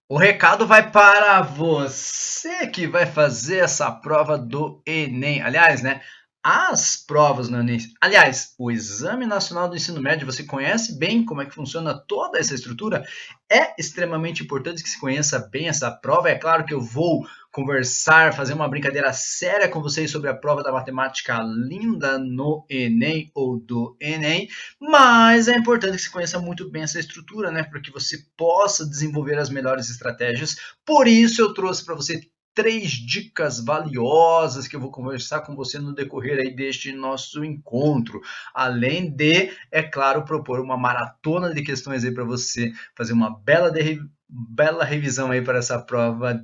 O recado vai para você que vai fazer essa prova do Enem. Aliás, né? As provas no Enem. Aliás, o Exame Nacional do Ensino Médio, você conhece bem como é que funciona toda essa estrutura? É extremamente importante que se conheça bem essa prova. É claro que eu vou conversar, fazer uma brincadeira séria com vocês sobre a prova da matemática linda no Enem ou do Enem, mas é importante que você conheça muito bem essa estrutura, né, para que você possa desenvolver as melhores estratégias. Por isso eu trouxe para você 3 dicas valiosas que eu vou conversar com você no decorrer aí deste nosso encontro. Além de, é claro, propor uma maratona de questões aí para você fazer uma bela revisão aí para essa prova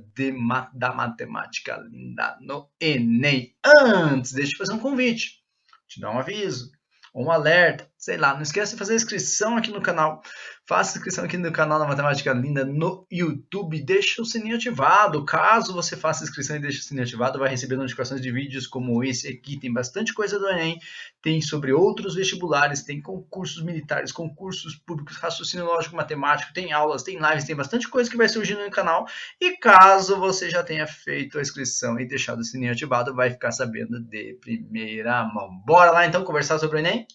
da matemática linda no Enem. Antes, deixa eu fazer um convite, te dar um aviso, um alerta, sei lá, não esqueça de fazer a inscrição aqui no canal. Faça a inscrição aqui no canal da Matemática Linda no YouTube. Deixe o sininho ativado. Caso você faça a inscrição e deixe o sininho ativado, vai receber notificações de vídeos como esse aqui. Tem bastante coisa do Enem, tem sobre outros vestibulares, tem concursos militares, concursos públicos, raciocínio lógico matemático, tem aulas, tem lives, tem bastante coisa que vai surgindo no canal. E caso você já tenha feito a inscrição e deixado o sininho ativado, vai ficar sabendo de primeira mão. Bora lá então conversar sobre o Enem?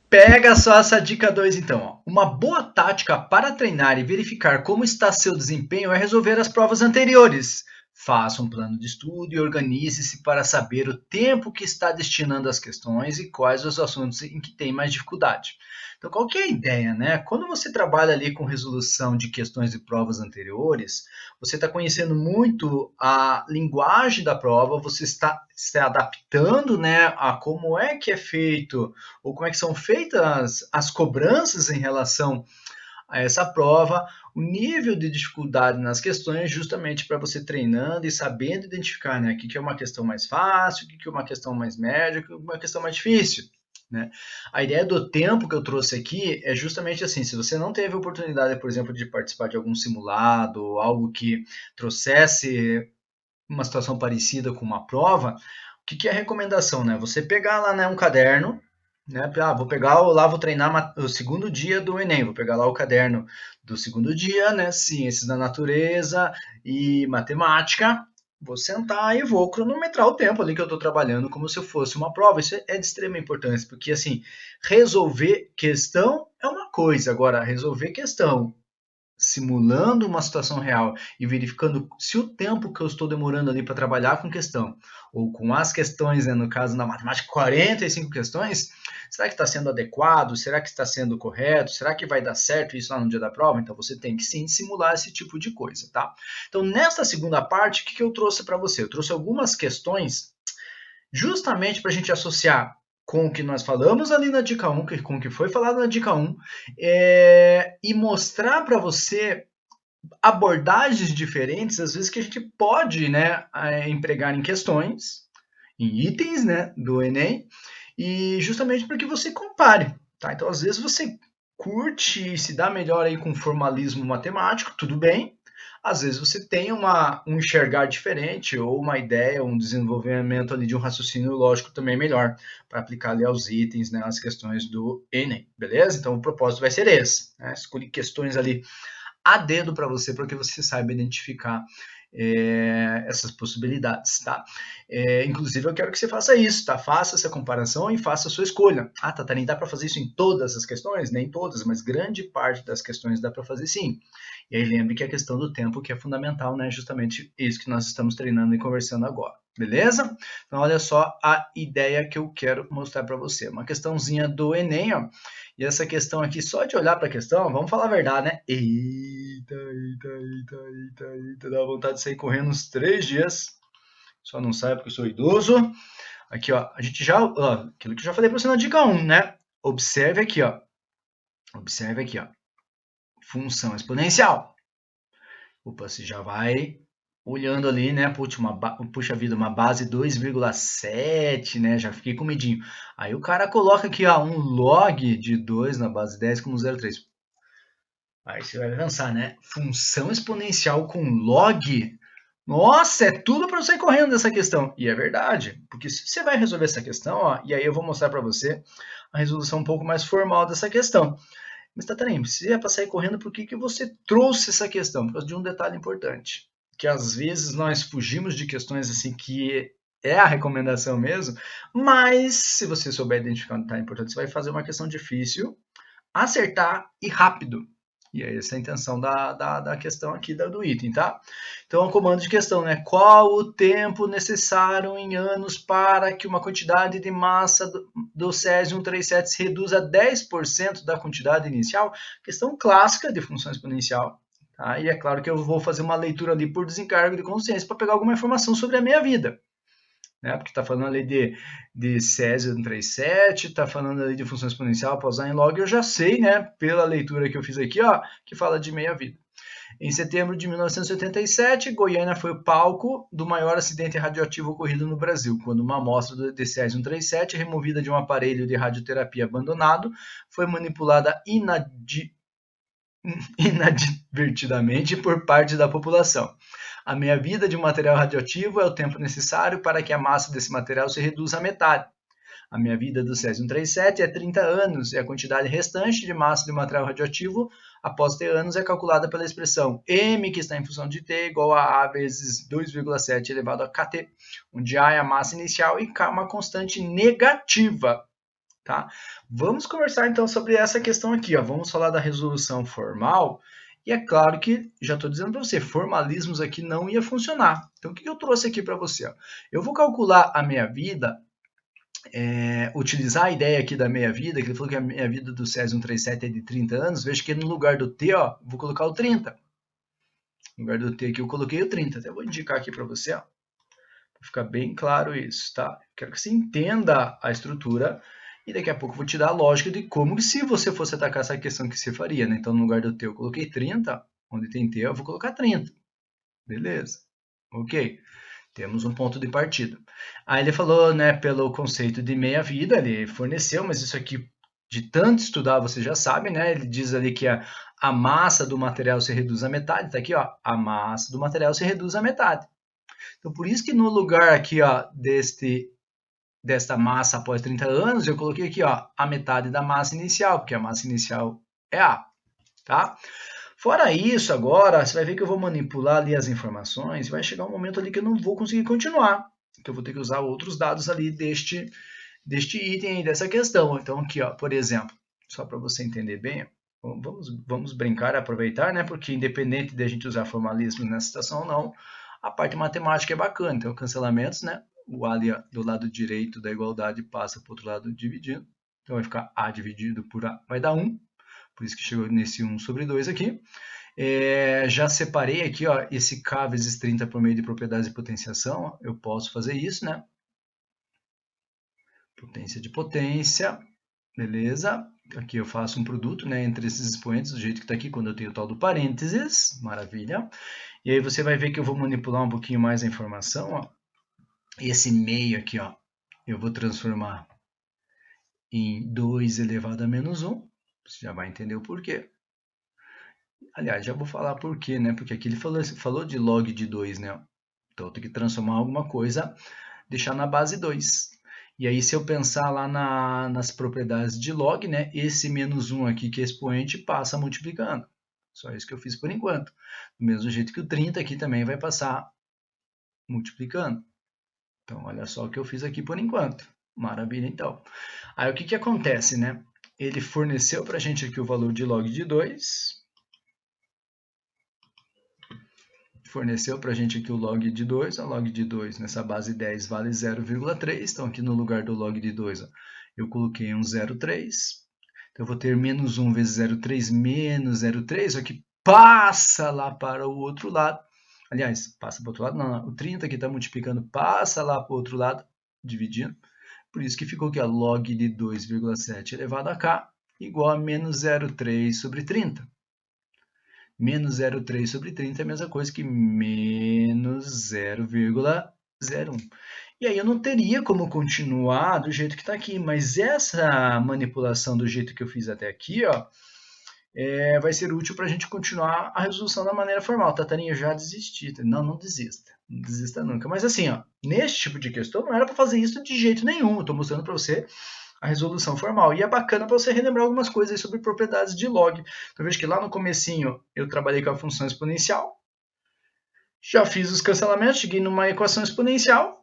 Pega só essa dica 2 então. Ó. Uma boa tática para treinar e verificar como está seu desempenho é resolver as provas anteriores. Faça um plano de estudo e organize-se para saber o tempo que está destinando às questões e quais os assuntos em que tem mais dificuldade. Então, qual que é a ideia, né? Quando você trabalha ali com resolução de questões de provas anteriores, você está conhecendo muito a linguagem da prova, você está se adaptando, né, a como é que é feito ou como é que são feitas as cobranças em relação a essa prova, o nível de dificuldade nas questões, justamente para você treinando e sabendo identificar, né, o que é uma questão mais fácil, o que é uma questão mais média, o que é uma questão mais difícil. Né? A ideia do tempo que eu trouxe aqui é justamente assim: se você não teve a oportunidade, por exemplo, de participar de algum simulado, algo que trouxesse uma situação parecida com uma prova, o que é a recomendação, né? Você pegar lá, né, um caderno, né? Vou pegar lá, vou treinar o segundo dia do Enem, vou pegar lá o caderno do segundo dia, né? Ciências da natureza e matemática. Vou sentar e vou cronometrar o tempo ali que eu estou trabalhando como se eu fosse uma prova. Isso é de extrema importância, porque assim, resolver questão é uma coisa, agora resolver questão simulando uma situação real e verificando se o tempo que eu estou demorando ali para trabalhar com questão, ou com as questões, né, no caso na matemática, 45 questões, será que está sendo adequado? Será que está sendo correto? Será que vai dar certo isso lá no dia da prova? Então você tem que sim simular esse tipo de coisa, tá? Então nesta segunda parte, o que eu trouxe para você? Eu trouxe algumas questões justamente para a gente associar com o que nós falamos ali na dica 1, com o que foi falado na dica 1, e mostrar para você abordagens diferentes, às vezes, que a gente pode, né, empregar em questões, em itens, né, do Enem, e justamente para que você compare. Tá? Então, às vezes, você curte e se dá melhor aí com formalismo matemático, tudo bem. Às vezes você tem um enxergar diferente ou uma ideia, um desenvolvimento ali de um raciocínio lógico também melhor para aplicar ali aos itens, né, as questões do Enem, beleza? Então o propósito vai ser esse, né? Escolher questões ali a dedo para que você saiba identificar essas possibilidades, tá? Inclusive, eu quero que você faça isso, tá? Faça essa comparação e faça a sua escolha. Ah, Tatarim, dá para fazer isso em todas as questões? Nem todas, mas grande parte das questões dá para fazer sim. E aí lembre que a questão do tempo que é fundamental, né? Justamente isso que nós estamos treinando e conversando agora. Beleza? Então, olha só a ideia que eu quero mostrar para você. Uma questãozinha do Enem, ó. E essa questão aqui, só de olhar para a questão, vamos falar a verdade, né? Eita, dá vontade de sair correndo uns 3 dias. Só não sai porque eu sou idoso. Aqui, ó, a gente já, ó, aquilo que eu já falei para você na dica 1, né? Observe aqui, ó. Observe aqui, ó. Função exponencial. Opa, você já vai olhando ali, né? Puxa vida, uma base 2,7, né? Já fiquei com medinho. Aí o cara coloca aqui, ó, um log de 2 na base 10 como 0,3. Aí você vai pensar, né? Função exponencial com log? Nossa, é tudo para sair correndo dessa questão. E é verdade, porque se você vai resolver essa questão, ó, e aí eu vou mostrar para você a resolução um pouco mais formal dessa questão. Mas, Tatarém, se é para sair correndo, por que você trouxe essa questão? Por causa de um detalhe importante. Que às vezes nós fugimos de questões assim que é a recomendação mesmo, mas se você souber identificar um detalhe importante, você vai fazer uma questão difícil, acertar e rápido. E é essa a intenção da questão aqui do item, tá? Então, é um comando de questão, né? Qual o tempo necessário em anos para que uma quantidade de massa do Césio 137 se reduza a 10% da quantidade inicial? Questão clássica de função exponencial. Tá? E é claro que eu vou fazer uma leitura ali por desencargo de consciência para pegar alguma informação sobre a minha vida. Né? Porque está falando ali de Césio 137, está falando ali de função exponencial para usar em log, eu já sei, né, pela leitura que eu fiz aqui, ó, que fala de meia-vida. Em setembro de 1987, Goiânia foi o palco do maior acidente radioativo ocorrido no Brasil, quando uma amostra de Césio 137, removida de um aparelho de radioterapia abandonado, foi manipulada inadvertidamente por parte da população. A meia-vida de um material radioativo é o tempo necessário para que a massa desse material se reduza à metade. A meia-vida do Césio-137 é 30 anos e a quantidade restante de massa de um material radioativo após ter anos é calculada pela expressão m, que está em função de t, igual a vezes 2,7 elevado a kt, onde a é a massa inicial e k é uma constante negativa. Tá? Vamos conversar então sobre essa questão aqui. Ó. Vamos falar da resolução formal. E é claro que, já estou dizendo para você, formalismos aqui não ia funcionar. Então, o que eu trouxe aqui para você? Ó? Eu vou calcular a meia-vida, utilizar a ideia aqui da meia-vida, que ele falou que a meia-vida do Césio 137 é de 30 anos. Veja que no lugar do T, ó, vou colocar o 30. No lugar do T aqui eu coloquei o 30. Até vou indicar aqui para você, para ficar bem claro isso, tá? Quero que você entenda a estrutura e daqui a pouco eu vou te dar a lógica de como se você fosse atacar essa questão que você faria, né? Então, no lugar do T eu coloquei 30, onde tem T eu vou colocar 30. Beleza? Ok. Temos um ponto de partida. Aí ele falou, né, pelo conceito de meia-vida, ele forneceu, mas isso aqui, de tanto estudar, você já sabe, né? Ele diz ali que a massa do material se reduz à metade. Tá aqui, ó, a massa do material se reduz à metade. Então, por isso que no lugar aqui, ó, desta massa após 30 anos, eu coloquei aqui, ó, a metade da massa inicial, porque a massa inicial é A, tá? Fora isso, agora, você vai ver que eu vou manipular ali as informações, vai chegar um momento ali que eu não vou conseguir continuar, que eu vou ter que usar outros dados ali deste item, dessa questão. Então, aqui, ó, por exemplo, só para você entender bem, vamos brincar, aproveitar, né? Porque independente de a gente usar formalismo nessa situação ou não, a parte matemática é bacana. Então, cancelamentos, né? O A ali, ó, do lado direito da igualdade passa para o outro lado dividindo. Então, vai ficar A dividido por A, vai dar 1. Por isso que chegou nesse 1 sobre 2 aqui. Já separei aqui, ó, esse K vezes 30 por meio de propriedades de potenciação. Ó, eu posso fazer isso, né? Potência de potência, beleza? Aqui eu faço um produto, né, entre esses expoentes, do jeito que está aqui, quando eu tenho o tal do parênteses, maravilha. E aí você vai ver que eu vou manipular um pouquinho mais a informação, ó. Esse meio aqui, ó, eu vou transformar em 2 elevado a menos 1, você já vai entender o porquê. Aliás, já vou falar porquê, né, porque aqui ele falou de log de 2, né, então eu tenho que transformar alguma coisa, deixar na base 2. E aí, se eu pensar lá nas propriedades de log, né, esse menos 1 aqui, que é expoente, passa multiplicando. Só isso que eu fiz por enquanto. Do mesmo jeito que o 30 aqui também vai passar multiplicando. Então, olha só o que eu fiz aqui por enquanto. Maravilha, então. Aí, o que, que acontece, né? Ele forneceu para a gente aqui o valor de log de 2. Forneceu para a gente aqui o log de 2, a log de 2 nessa base 10 vale 0,3, então aqui no lugar do log de 2 ó, eu coloquei um 0,3, então eu vou ter menos 1 vezes 0,3 menos 0,3, aqui passa lá para o outro lado, aliás, passa para o outro lado, não, o 30 aqui está multiplicando, passa lá para o outro lado, dividindo, por isso que ficou aqui a log de 2,7 elevado a k igual a menos 0,3 sobre 30. Menos 0,3 sobre 30 é a mesma coisa que menos 0,01. E aí eu não teria como continuar do jeito que está aqui, mas essa manipulação do jeito que eu fiz até aqui, ó, vai ser útil para a gente continuar a resolução da maneira formal. Tatarinha, eu já desisti. Não desista. Não desista nunca. Mas assim, ó, nesse tipo de questão, não era para fazer isso de jeito nenhum. Eu estou mostrando para você a resolução formal. E é bacana para você relembrar algumas coisas sobre propriedades de log. Então, veja que lá no comecinho eu trabalhei com a função exponencial. Já fiz os cancelamentos, cheguei numa equação exponencial.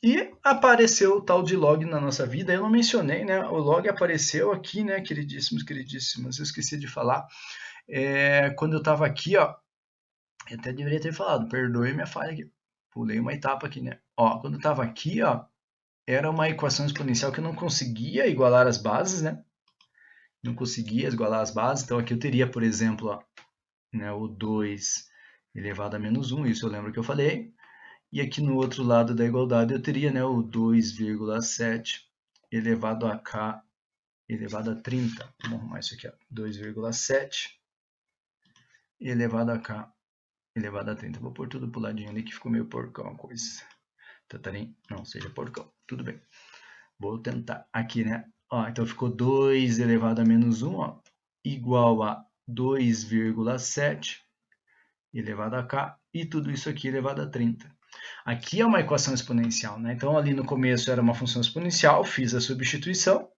E apareceu o tal de log na nossa vida. Eu não mencionei, né? O log apareceu aqui, né, queridíssimos, queridíssimas. Eu esqueci de falar. Quando eu estava aqui, ó, eu até deveria ter falado, perdoe minha falha aqui. Pulei uma etapa aqui, né? Ó, quando eu estava aqui, ó, era uma equação exponencial que eu não conseguia igualar as bases, né? Não conseguia igualar as bases. Então aqui eu teria, por exemplo, ó, né, o 2 elevado a menos 1, isso eu lembro que eu falei. E aqui no outro lado da igualdade eu teria, né, o 2,7 elevado a k elevado a 30. Vamos arrumar isso aqui, ó. 2,7 elevado a k elevado a 30. Vou pôr tudo pro ladinho ali que ficou meio porcão a coisa. Tatarim, não seja porcão. Tudo bem. Vou tentar aqui, né? Ó, então ficou 2 elevado a menos 1, ó, igual a 2,7 elevado a k, e tudo isso aqui elevado a 30. Aqui é uma equação exponencial, né? Então, ali no começo era uma função exponencial, fiz a substituição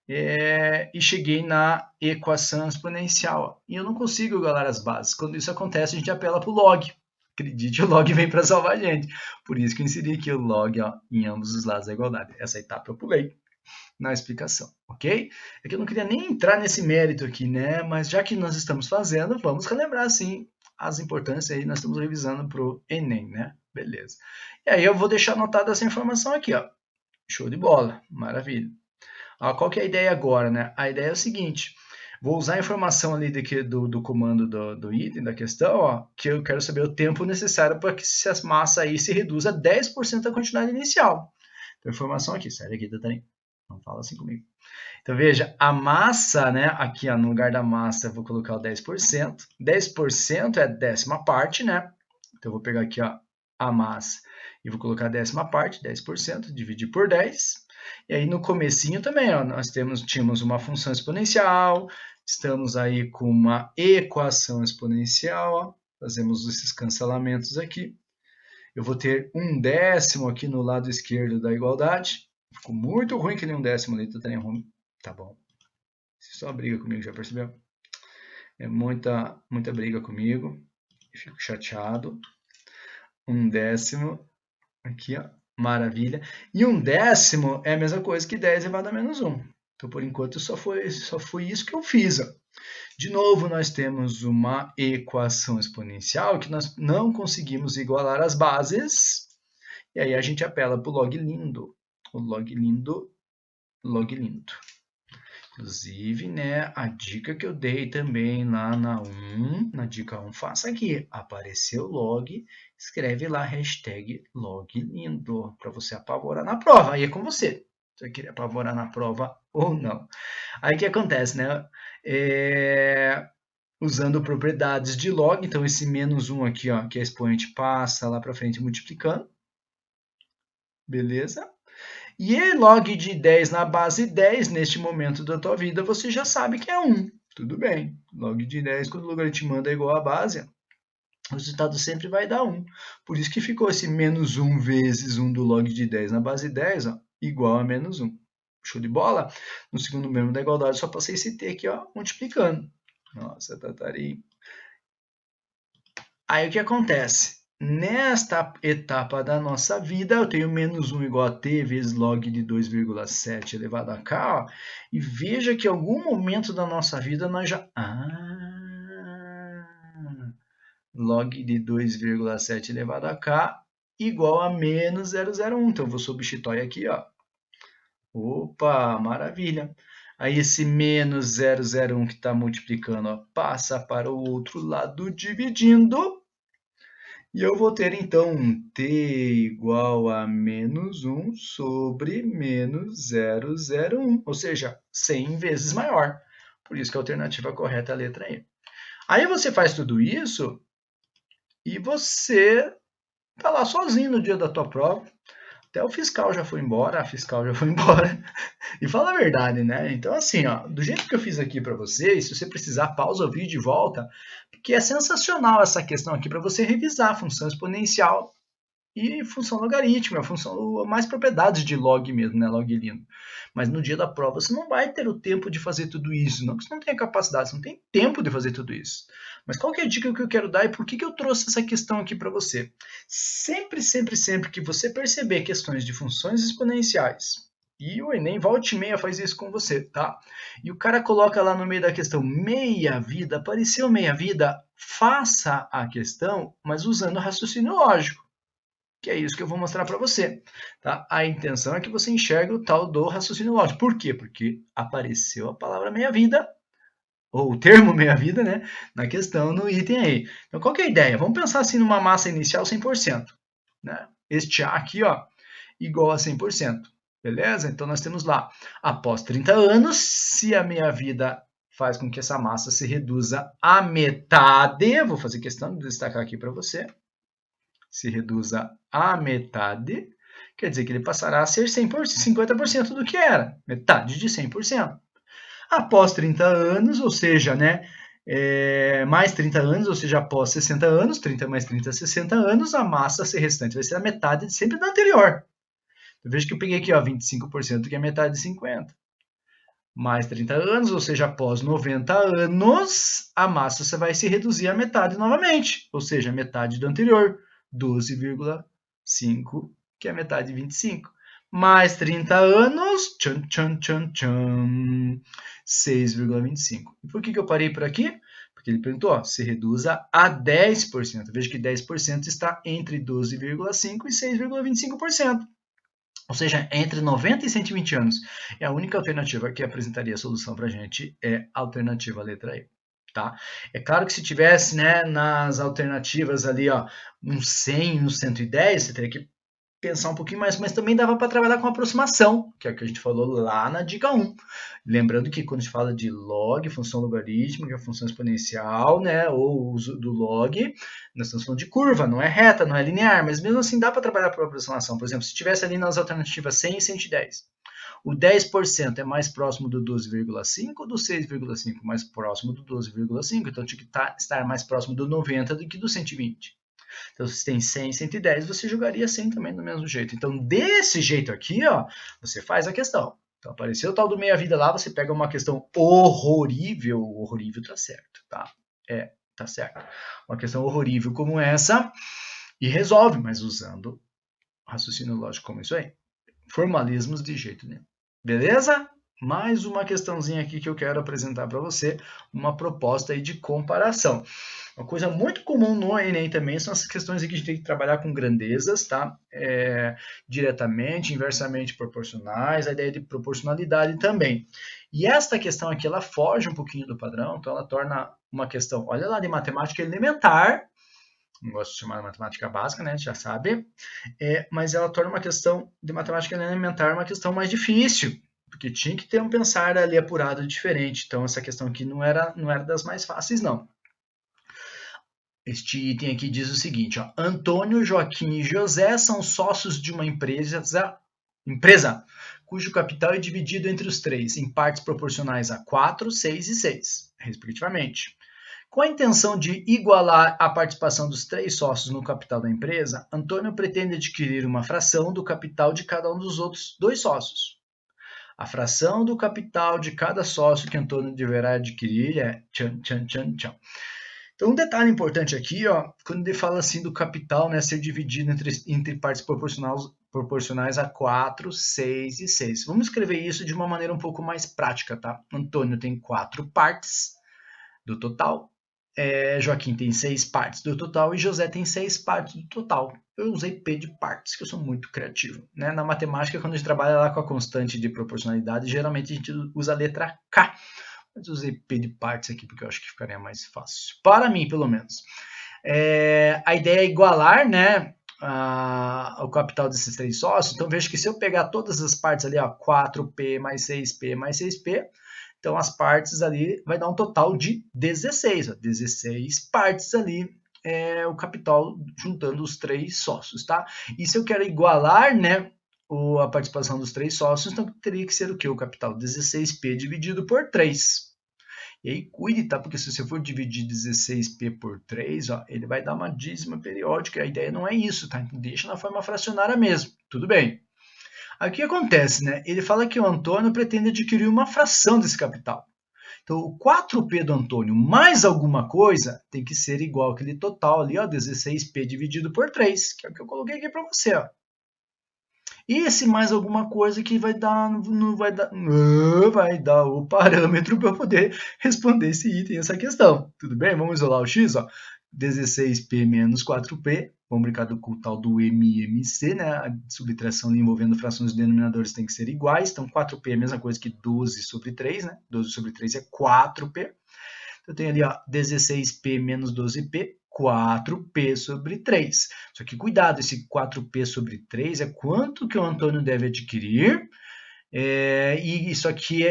e cheguei na equação exponencial. Ó, e eu não consigo igualar as bases. Quando isso acontece, a gente apela para o log. Acredite, o log vem para salvar a gente. Por isso que eu inseri aqui o log, ó, em ambos os lados da igualdade. Essa etapa eu pulei na explicação, ok? É que eu não queria nem entrar nesse mérito aqui, né? Mas já que nós estamos fazendo, vamos relembrar, sim, as importâncias aí. Nós estamos revisando para o Enem, né? Beleza. E aí eu vou deixar anotada essa informação aqui, ó. Show de bola, maravilha. Qual que é a ideia agora, né? A ideia é o seguinte, vou usar a informação ali do comando do item, da questão, ó, que eu quero saber o tempo necessário para que essa massa aí se reduza 10% da quantidade inicial. Então, informação aqui, sai daqui, Tatarim. Não fala assim comigo. Então, veja, a massa, né? Aqui, ó, no lugar da massa, eu vou colocar o 10%. 10% é a décima parte, né? Então, eu vou pegar aqui, ó, a massa e vou colocar a décima parte, 10%, dividir por 10. E aí, no comecinho também, ó, nós tínhamos uma função exponencial, estamos aí com uma equação exponencial, ó, fazemos esses cancelamentos aqui. Eu vou ter 1/10 aqui no lado esquerdo da igualdade. Ficou muito ruim que nem 1/10 ali, tá ruim. Tá bom. Você só briga comigo, já percebeu? É muita briga comigo. Eu fico chateado. 1/10 aqui, ó. Maravilha. E 1/10 é a mesma coisa que 10 elevado a menos 1. Então, por enquanto, só foi isso que eu fiz, ó. De novo, nós temos uma equação exponencial que nós não conseguimos igualar as bases. E aí a gente apela para o log lindo. O log lindo, log lindo. Inclusive, né, a dica que eu dei também lá na dica 1, faça aqui. Apareceu o log, escreve lá hashtag log lindo, para você apavorar na prova. Aí é com você. Se você querer apavorar na prova ou não. Aí o que acontece, né? Usando propriedades de log, então esse menos 1 aqui, ó, que é expoente, passa lá para frente multiplicando. Beleza? E log de 10 na base 10, neste momento da tua vida, você já sabe que é 1. Tudo bem. Log de 10, quando o logaritmando é igual à base, o resultado sempre vai dar 1. Por isso que ficou esse menos 1 vezes 1 do log de 10 na base 10, ó, igual a menos 1. Show de bola? No segundo membro da igualdade, só passei esse t aqui, ó, multiplicando. Nossa, Tatarim. Aí o que acontece? Nesta etapa da nossa vida, eu tenho menos 1 igual a t vezes log de 2,7 elevado a k. Ó, e veja que em algum momento da nossa vida nós já... log de 2,7 elevado a k igual a menos 0,01. Então, eu vou substituir aqui. Ó. Opa, maravilha. Aí esse menos 0,01 que está multiplicando, ó, passa para o outro lado dividindo. E eu vou ter, então, um t igual a menos 1 sobre menos 0,01, ou seja, 100 vezes maior. Por isso que a alternativa correta é a letra E. Aí você faz tudo isso e você está lá sozinho no dia da tua prova. Até o fiscal já foi embora, a fiscal já foi embora. E fala a verdade, né? Então, assim, ó, do jeito que eu fiz aqui para vocês, se você precisar, pausa o vídeo e volta, porque é sensacional essa questão aqui para você revisar a função exponencial e função logarítmica, a função mais propriedades de log mesmo, né? Log lindo. Mas no dia da prova você não vai ter o tempo de fazer tudo isso, não que você não tenha capacidade, você não tem tempo de fazer tudo isso. Mas qual que é a dica que eu quero dar e por que eu trouxe essa questão aqui para você? Sempre, sempre, sempre que você perceber questões de funções exponenciais, e o Enem volta e meia faz isso com você, tá? E o cara coloca lá no meio da questão meia vida, apareceu meia vida, faça a questão, mas usando raciocínio lógico, que é isso que eu vou mostrar para você. Tá? A intenção é que você enxergue o tal do raciocínio lógico. Por quê? Porque apareceu a palavra meia-vida, ou o termo meia-vida, né, na questão, no item aí. Então, qual que é a ideia? Vamos pensar assim numa massa inicial 100%. Né? Este A aqui, ó, igual a 100%. Beleza? Então, nós temos lá, após 30 anos, se a meia-vida faz com que essa massa se reduza à metade, vou fazer questão de destacar aqui para você, se reduza à metade, quer dizer que ele passará a ser 100%, 50% do que era, metade de 100%. Após 30 anos, ou seja, né, mais 30 anos, ou seja, após 60 anos, 30 mais 30, 60 anos, a massa restante vai ser a metade de sempre da anterior. Eu vejo que eu peguei aqui, ó, 25%, que é metade de 50. Mais 30 anos, ou seja, após 90 anos, a massa vai se reduzir à metade novamente, ou seja, a metade do anterior, 12,5, que é a metade de 25. Mais 30 anos, 6,25. E por que eu parei por aqui? Porque ele perguntou, ó, se reduza a 10%. Veja que 10% está entre 12,5% e 6,25%. Ou seja, entre 90 e 120 anos. E a única alternativa que apresentaria a solução para a gente é a alternativa letra E. Tá? É claro que se tivesse, né, nas alternativas ali, ó, um 100, um 110, você teria que pensar um pouquinho mais, mas também dava para trabalhar com aproximação, que é o que a gente falou lá na dica 1. Lembrando que quando a gente fala de log, função logarítmica, função exponencial, né, ou uso do log, nós estamos falando de curva, não é reta, não é linear, mas mesmo assim dá para trabalhar por aproximação. Por exemplo, se tivesse ali nas alternativas 100 e 110, o 10% é mais próximo do 12,5 ou do 6,5? Mais próximo do 12,5, então tinha que estar mais próximo do 90 do que do 120. Então, se tem 100 e 110, você jogaria 100 também do mesmo jeito. Então, desse jeito aqui, ó, você faz a questão. Então, apareceu o tal do meia-vida lá, você pega uma questão horrorível, horrorível tá certo, tá? Tá certo. Uma questão horrorível como essa e resolve, mas usando raciocínio lógico como isso aí. Formalismos de jeito nenhum. Beleza? Mais uma questãozinha aqui que eu quero apresentar para você, uma proposta aí de comparação. Uma coisa muito comum no Enem também são essas questões aqui que a gente tem que trabalhar com grandezas, tá? Diretamente, inversamente proporcionais, a ideia de proporcionalidade também. E esta questão aqui, ela foge um pouquinho do padrão, então ela torna uma questão, olha lá, de matemática elementar, não gosto de chamar de matemática básica, né? Já sabe. Mas ela torna uma questão de matemática elementar uma questão mais difícil, porque tinha que ter um pensar ali apurado diferente. Então, essa questão aqui não era das mais fáceis, não. Este item aqui diz o seguinte, ó, Antônio, Joaquim e José são sócios de uma empresa cujo capital é dividido entre os três em partes proporcionais a 4, 6 e 6, respectivamente. Com a intenção de igualar a participação dos três sócios no capital da empresa, Antônio pretende adquirir uma fração do capital de cada um dos outros dois sócios. A fração do capital de cada sócio que Antônio deverá adquirir é tchan, tchan, tchan, tchan. Então, um detalhe importante aqui, ó, quando ele fala assim do capital, né, ser dividido entre partes proporcionais a 4, 6 e 6. Vamos escrever isso de uma maneira um pouco mais prática, tá? Antônio tem 4 partes do total, Joaquim tem 6 partes do total e José tem 6 partes do total. Eu usei P de partes, que eu sou muito criativo. Né? Na matemática, quando a gente trabalha lá com a constante de proporcionalidade, geralmente a gente usa a letra K. Mas eu usei P de partes aqui, porque eu acho que ficaria mais fácil. Para mim, pelo menos. A ideia é igualar, né, o capital desses três sócios. Então, veja que se eu pegar todas as partes ali, ó, 4P mais 6P mais 6P, então as partes ali vai dar um total de 16. Ó, 16 partes ali o capital juntando os três sócios, tá? E se eu quero igualar, né, a participação dos 3 sócios, então teria que ser o quê? O capital 16P dividido por 3. E aí cuide, tá? Porque se você for dividir 16P por 3, ó, ele vai dar uma dízima periódica. A ideia não é isso, tá? Então deixa na forma fracionária mesmo. Tudo bem. Aí o que acontece, né? Ele fala que o Antônio pretende adquirir uma fração desse capital. Então, o 4P do Antônio mais alguma coisa tem que ser igual àquele total ali, ó, 16P dividido por 3, que é o que eu coloquei aqui para você, ó. E esse mais alguma coisa que vai dar, não vai dar o parâmetro para eu poder responder esse item, essa questão. Tudo bem? Vamos isolar o x, ó. 16P menos 4P, vamos brincar com o tal do MMC, né? A subtração ali envolvendo frações e denominadores tem que ser iguais, então 4P é a mesma coisa que 12 sobre 3, né? 12 sobre 3 é 4P. Eu tenho ali, ó, 16P menos 12P, 4P sobre 3. Só que cuidado, esse 4P sobre 3 é quanto que o Antônio deve adquirir. E isso aqui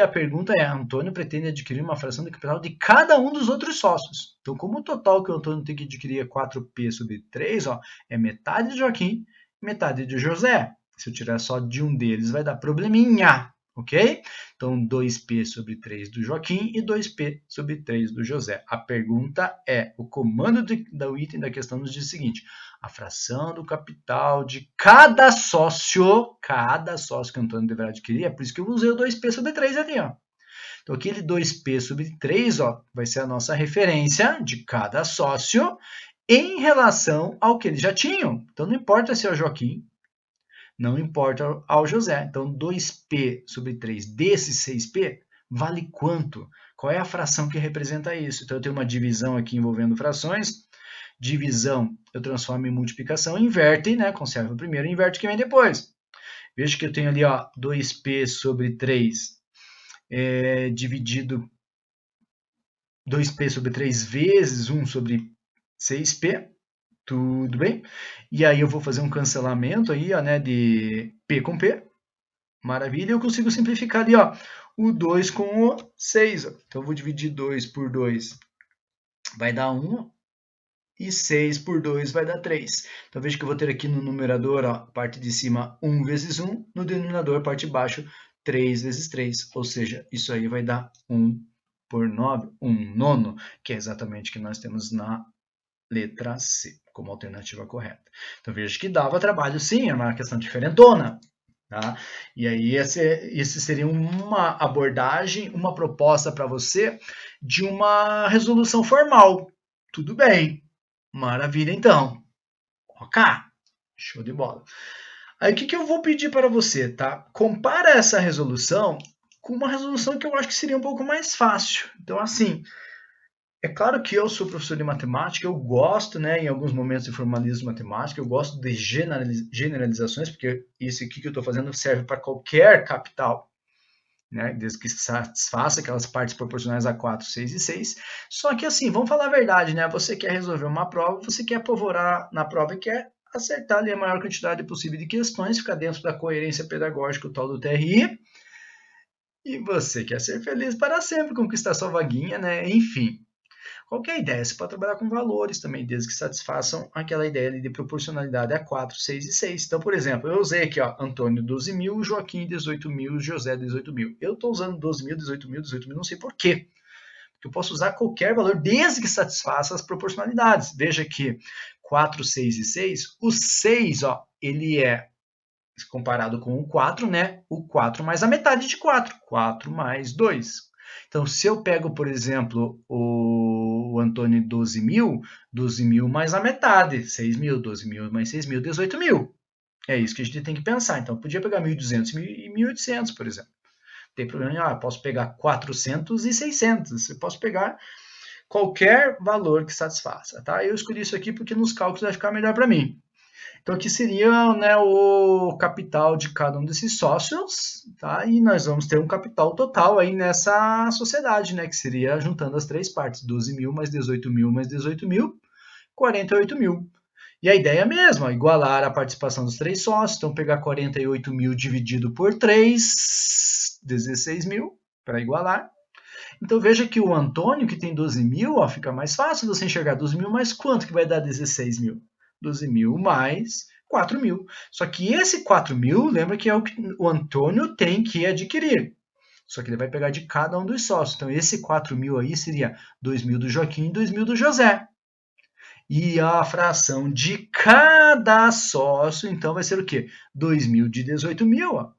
a pergunta é: Antônio pretende adquirir uma fração de capital de cada um dos outros sócios. Então, como o total que o Antônio tem que adquirir é 4P sobre 3, ó, é metade de Joaquim, metade de José. Se eu tirar só de um deles, vai dar probleminha. Ok? Então, 2P sobre 3 do Joaquim e 2P sobre 3 do José. A pergunta é, o comando do item da questão nos diz o seguinte: a fração do capital de cada sócio que o Antônio deverá adquirir, é por isso que eu usei o 2P sobre 3 aqui, ó. Então, aquele 2P sobre 3, ó, vai ser a nossa referência de cada sócio em relação ao que eles já tinham. Então, não importa se é o Joaquim, não importa ao José. Então, 2P sobre 3 desse 6P vale quanto? Qual é a fração que representa isso? Então, eu tenho uma divisão aqui envolvendo frações. Divisão eu transformo em multiplicação, inverte, né? Conserva o primeiro, inverte o que vem depois. Veja que eu tenho ali, ó, 2P sobre 3 dividido 2P sobre 3 vezes 1 sobre 6P. Tudo bem? E aí eu vou fazer um cancelamento aí, ó, né, de P com P. Maravilha, eu consigo simplificar ali, ó, o 2 com o 6. Ó. Então eu vou dividir 2 por 2, vai dar 1, e 6 por 2 vai dar 3. Então veja que eu vou ter aqui no numerador, ó, parte de cima 1 vezes 1, no denominador, parte de baixo, 3 vezes 3. Ou seja, isso aí vai dar 1 por 9, 1 nono, que é exatamente o que nós temos na letra C, como alternativa correta. Então veja que dava trabalho sim, é uma questão diferentona. Tá? E aí esse seria uma abordagem, uma proposta para você de uma resolução formal. Tudo bem, maravilha então. Ok, show de bola. Aí o que eu vou pedir para você, tá? Compara essa resolução com uma resolução que eu acho que seria um pouco mais fácil. Então assim, é claro que eu sou professor de matemática, eu gosto, né, em alguns momentos de formalismo matemático, eu gosto de generalizações, porque isso aqui que eu estou fazendo serve para qualquer capital, né, desde que satisfaça aquelas partes proporcionais a 4, 6 e 6. Só que assim, vamos falar a verdade, né, você quer resolver uma prova, você quer apavorar na prova e quer acertar ali a maior quantidade possível de questões, ficar dentro da coerência pedagógica, o tal do TRI, e você quer ser feliz para sempre, conquistar sua vaguinha, né, enfim. Qual que é a ideia? Você pode trabalhar com valores também, desde que satisfaçam aquela ideia de proporcionalidade a 4, 6 e 6. Então, por exemplo, eu usei aqui, ó, Antônio 12 mil, Joaquim 18 mil, José 18 mil. Eu estou usando 12 mil, 18 mil, 18 mil, não sei por quê. Porque eu posso usar qualquer valor desde que satisfaça as proporcionalidades. Veja que 4, 6 e 6, o 6, ó, ele é comparado com o 4, né? O 4 mais a metade de 4. 4 mais 2. Então, se eu pego, por exemplo, o Antônio 12 mil mais a metade, 6 mil, 12 mil mais 6 mil, 18 mil. É isso que a gente tem que pensar. Então, eu podia pegar 1.200 e 1.800, por exemplo. Não tem problema, eu posso pegar 400 e 600. Eu posso pegar qualquer valor que satisfaça. Tá? Eu escolhi isso aqui porque nos cálculos vai ficar melhor para mim. Então, aqui seria, né, o capital de cada um desses sócios, tá? E nós vamos ter um capital total aí nessa sociedade, né? Que seria juntando as três partes, 12 mil mais 18 mil mais 18 mil, 48 mil. E a ideia é a mesma, igualar a participação dos três sócios, então pegar 48 mil dividido por 3, 16 mil, para igualar. Então veja que o Antônio, que tem 12 mil, ó, fica mais fácil você enxergar 12 mil, mas quanto que vai dar 16 mil? 12 mil mais 4.000. Só que esse 4.000, lembra que é o que o Antônio tem que adquirir. Só que ele vai pegar de cada um dos sócios. Então, esse 4.000 aí seria 2.000 do Joaquim e 2.000 do José. E a fração de cada sócio, então, vai ser o quê? 2.000 de 18.000. Ó.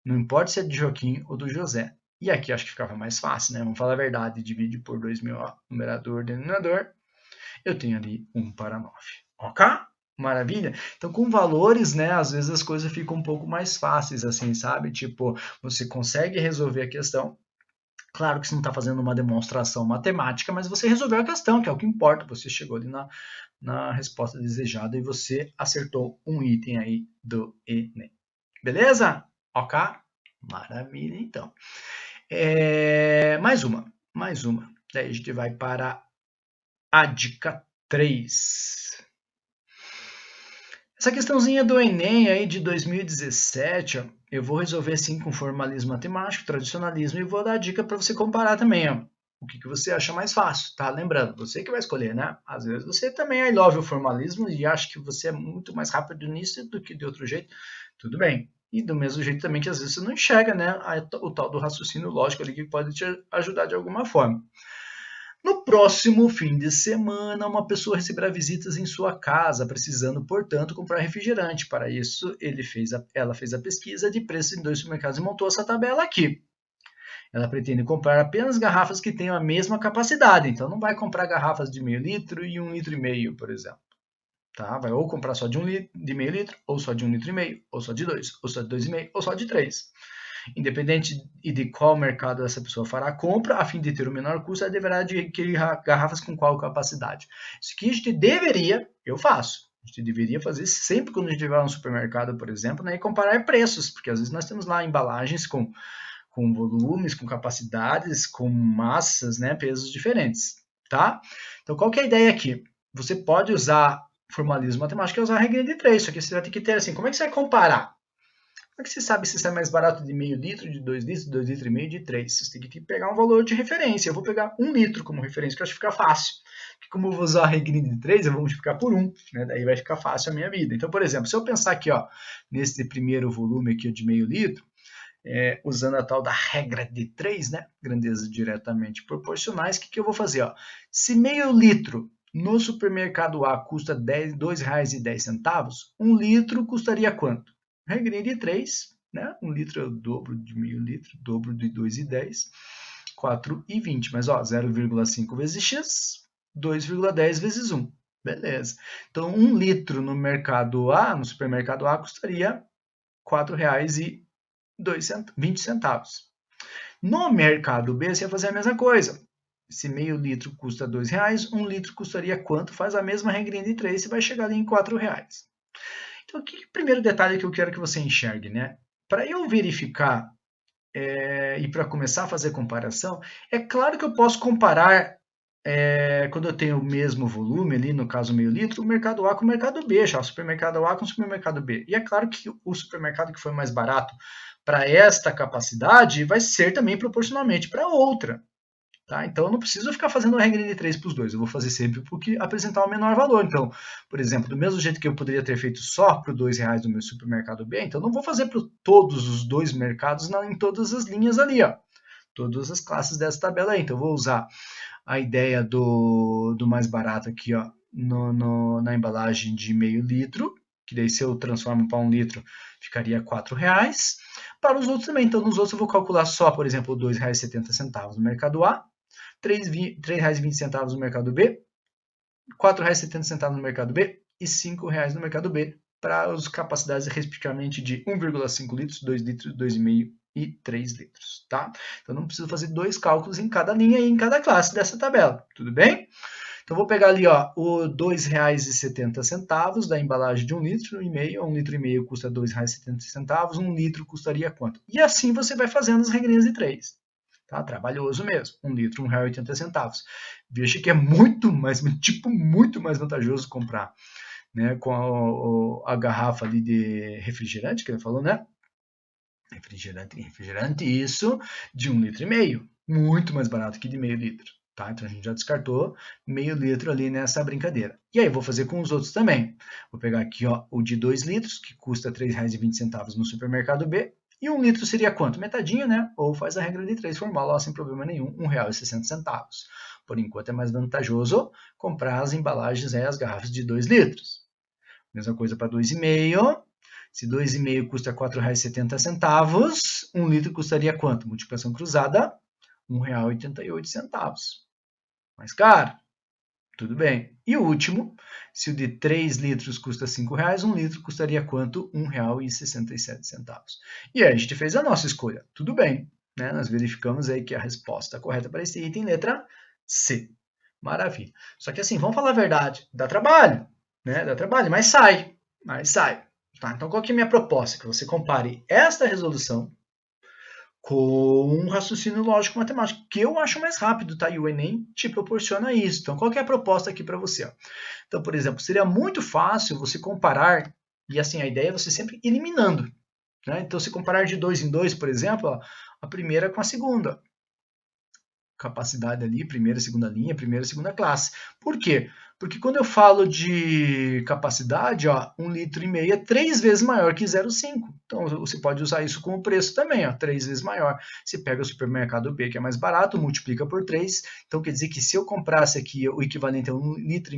Não importa se é de Joaquim ou do José. E aqui acho que ficava mais fácil, né? Vamos falar a verdade. Divide por 2.000, ó, numerador, denominador. Eu tenho ali 1/9. Ok? Maravilha? Então, com valores, né, às vezes as coisas ficam um pouco mais fáceis, assim, sabe? Tipo, você consegue resolver a questão. Claro que você não está fazendo uma demonstração matemática, mas você resolveu a questão, que é o que importa. Você chegou ali na resposta desejada e você acertou um item aí do Enem. Beleza? Ok? Maravilha, então. Mais uma. Daí a gente vai para a dica 3. Essa questãozinha do Enem aí de 2017, ó, eu vou resolver sim com formalismo matemático, tradicionalismo, e vou dar dica para você comparar também, ó. O que você acha mais fácil, tá? Lembrando, você que vai escolher, né? Às vezes você também I love o formalismo e acha que você é muito mais rápido nisso do que de outro jeito. Tudo bem. E do mesmo jeito também que às vezes você não enxerga, né? O tal do raciocínio lógico ali que pode te ajudar de alguma forma. No próximo fim de semana, uma pessoa receberá visitas em sua casa, precisando, portanto, comprar refrigerante. Para isso, ela fez a pesquisa de preços em 2 supermercados e montou essa tabela aqui. Ela pretende comprar apenas garrafas que tenham a mesma capacidade. Então, não vai comprar garrafas de meio litro e 1,5 litro, por exemplo. Tá? Vai ou comprar só de meio litro, ou só de 1,5 litro, ou só de 2, ou só de 2,5, ou só de 3. Independente de qual mercado essa pessoa fará a compra, a fim de ter o menor custo, ela deverá adquirir garrafas com qual capacidade. Isso que a gente deveria, eu faço. A gente deveria fazer sempre quando a gente vai a um supermercado, por exemplo, né, e comparar preços, porque às vezes nós temos lá embalagens com volumes, com capacidades, com massas, né, pesos diferentes, tá? Então, qual que é a ideia aqui? Você pode usar formalismo matemático e usar a regra de 3, só que você vai ter que ter assim, como é que você vai comparar? Como é que você sabe se sai mais barato de meio litro, de 2 litros, 2 litros e meio, de 3? Você tem que pegar um valor de referência. Eu vou pegar 1 litro como referência, que eu acho que fica fácil. Porque como eu vou usar a regrinha de 3, eu vou multiplicar por 1, né? Daí vai ficar fácil a minha vida. Então, por exemplo, se eu pensar aqui, ó, nesse primeiro volume aqui de meio litro, usando a tal da regra de 3, né? Grandezas diretamente proporcionais, o que eu vou fazer? Ó? Se meio litro no supermercado A custa R$ 2,10, 1 litro custaria quanto? Regrinha de 3, né? 1 litro é o dobro de meio litro, dobro de 2,10, 4,20. Mas ó, 0,5 vezes x, 2,10 vezes 1. Beleza. Então, 1 litro no mercado A, no supermercado A, custaria R$ 4,20. No mercado B, você vai fazer a mesma coisa. Se meio litro custa R$ 2,00, 1 litro custaria quanto? Faz a mesma regrinha de 3, você vai chegar ali em R$ 4,00. Então, o primeiro detalhe que eu quero que você enxergue, né? Para eu verificar e para começar a fazer comparação, é claro que eu posso comparar quando eu tenho o mesmo volume ali, no caso meio litro, o mercado A com o mercado B, já o supermercado A com o supermercado B. E é claro que o supermercado que foi mais barato para esta capacidade vai ser também proporcionalmente para outra. Tá? Então eu não preciso ficar fazendo a regra de 3 para os dois, eu vou fazer sempre para o que apresentar o menor valor. Então, por exemplo, do mesmo jeito que eu poderia ter feito só para os R$ 2,00 do meu supermercado B, então eu não vou fazer para todos os dois mercados em todas as linhas ali, ó. Todas as classes dessa tabela aí. Então eu vou usar a ideia do mais barato aqui, ó, na embalagem de meio litro, que daí se eu transformo para 1 litro, ficaria R$ 4,00. Para os outros também, então nos outros eu vou calcular só, por exemplo, R$ 2,70 no mercado A, R$ 3,20 no mercado B, R$ 4,70 no mercado B e R$ 5,00 no mercado B, para as capacidades respectivamente de 1,5 litros, 2 litros, 2,5 e 3 litros, tá? Então não preciso fazer dois cálculos em cada linha e em cada classe dessa tabela, tudo bem? Então vou pegar ali, ó, o R$ 2,70 da embalagem de 1 litro e meio, 1 litro e meio custa R$ 2,70, 1 litro custaria quanto? E assim você vai fazendo as regrinhas de 3. Tá? Trabalhoso mesmo, 1 litro, R$ 1,80. Veja que é muito mais vantajoso comprar, né, com a garrafa ali de refrigerante, que ele falou, né? Refrigerante, isso, de 1,5 litro. Muito mais barato que de meio litro. Tá? Então a gente já descartou meio litro ali nessa brincadeira. E aí vou fazer com os outros também. Vou pegar aqui ó, o de 2 litros, que custa R$ 3,20 no supermercado B. E 1 litro seria quanto? Metadinho, né? Ou faz a regra de 3 formal, sem problema nenhum, R$ 1,60. Por enquanto é mais vantajoso comprar as embalagens, as garrafas de 2 litros. Mesma coisa para 2,5. Se 2,5 custa R$ 4,70, 1 litro custaria quanto? Multiplicação cruzada, R$ 1,88. Mais caro? Tudo bem. E o último, se o de 3 litros custa R$ 5,00, 1 litro custaria quanto? R$ 1,67. E aí a gente fez a nossa escolha. Tudo bem. Né? Nós verificamos aí que a resposta correta para esse item, letra C. Maravilha. Só que assim, vamos falar a verdade, dá trabalho. Né? Dá trabalho, mas sai. Mas sai. Tá? Então qual que é a minha proposta? Que você compare esta resolução com um raciocínio lógico matemático, que eu acho mais rápido, tá? E o Enem te proporciona isso. Então, qual que é a proposta aqui para você? Ó? Então, por exemplo, seria muito fácil você comparar, e assim, a ideia é você sempre eliminando. Né? Então, se comparar de 2 em 2, por exemplo, ó, a primeira com a segunda. Capacidade ali, primeira, segunda linha, primeira, segunda classe. Por quê? Porque quando eu falo de capacidade, ó, 1,5 litro é 3 vezes maior que 0,5. Então você pode usar isso como preço também, ó, 3 vezes maior. Você pega o supermercado B, que é mais barato, multiplica por 3. Então quer dizer que se eu comprasse aqui o equivalente a 1,5 litro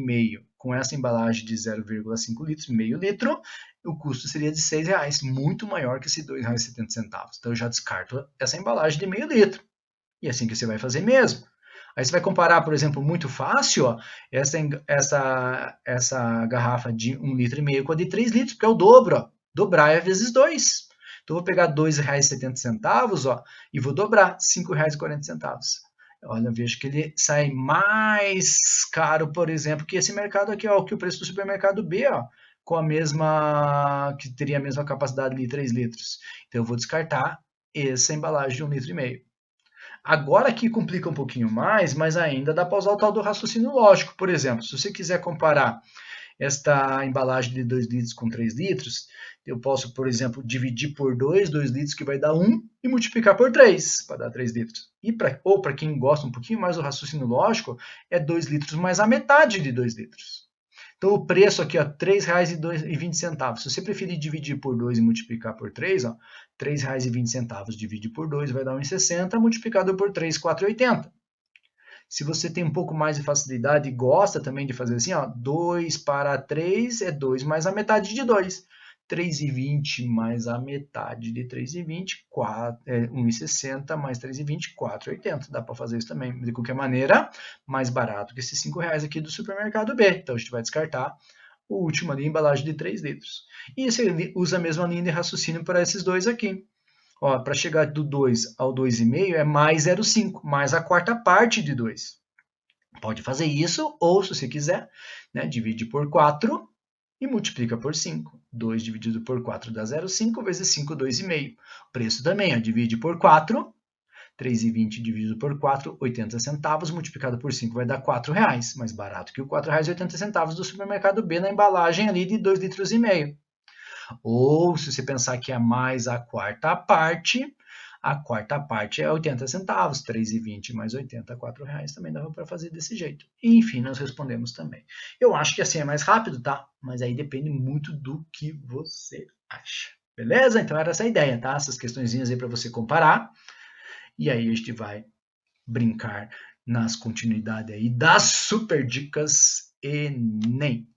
com essa embalagem de 0,5 litros, meio litro, o custo seria de R$ 6,00, muito maior que esse R$ 2,70. Então eu já descarto essa embalagem de meio litro. E é assim que você vai fazer mesmo. Aí você vai comparar, por exemplo, muito fácil, ó, essa garrafa de 1,5 litro com a de 3 litros, porque é o dobro. Ó. Dobrar é vezes 2. Então, eu vou pegar R$ 2,70 ó, e vou dobrar R$ 5,40. Olha, eu vejo que ele sai mais caro, por exemplo, que esse mercado aqui, ó, que o preço do supermercado B, ó, com a mesma, que teria a mesma capacidade de 3 litros. Então, eu vou descartar essa embalagem de 1,5 litro. Agora aqui complica um pouquinho mais, mas ainda dá para usar o tal do raciocínio lógico. Por exemplo, se você quiser comparar esta embalagem de 2 litros com 3 litros, eu posso, por exemplo, dividir por 2 litros que vai dar 1 e multiplicar por 3 para dar 3 litros. Ou para quem gosta um pouquinho mais do raciocínio lógico, é 2 litros mais a metade de 2 litros. Então, o preço aqui, R$ 3,20. Se você preferir dividir por 2 e multiplicar por 3, R$ 3,20 divide por 2 vai dar 1,60, multiplicado por 3, 4,80. Se você tem um pouco mais de facilidade e gosta também de fazer assim, ó, 2 para 3 é 2 mais a metade de 2. 3,20 mais a metade de 3,20, 1,60 mais 3,20, 4,80. Dá para fazer isso também. De qualquer maneira, mais barato que esses R$ 5,00 aqui do supermercado B. Então, a gente vai descartar o último ali, embalagem de 3 litros. E você usa a mesma linha de raciocínio para esses dois aqui. Para chegar do 2 ao 2,5 é mais 0,5, mais a quarta parte de 2. Pode fazer isso, ou se você quiser, né, divide por 4 e multiplica por 5. 2 dividido por 4 dá 0,5 vezes 5, 2,5. Preço também, ó, divide por 4, 3,20 dividido por 4, 80 centavos, multiplicado por 5 vai dar R$ 4,00, mais barato que o R$ 4,80 do supermercado B na embalagem ali de 2,5 litros. Ou, se você pensar que é mais a quarta parte é 80 centavos, 3,20 mais 80, R$ 4,00 também dava para fazer desse jeito. E, enfim, nós respondemos também. Eu acho que assim é mais rápido, tá? Mas aí depende muito do que você acha. Beleza? Então era essa a ideia, tá? Essas questõezinhas aí para você comparar. E aí a gente vai brincar nas continuidades aí das super dicas Enem.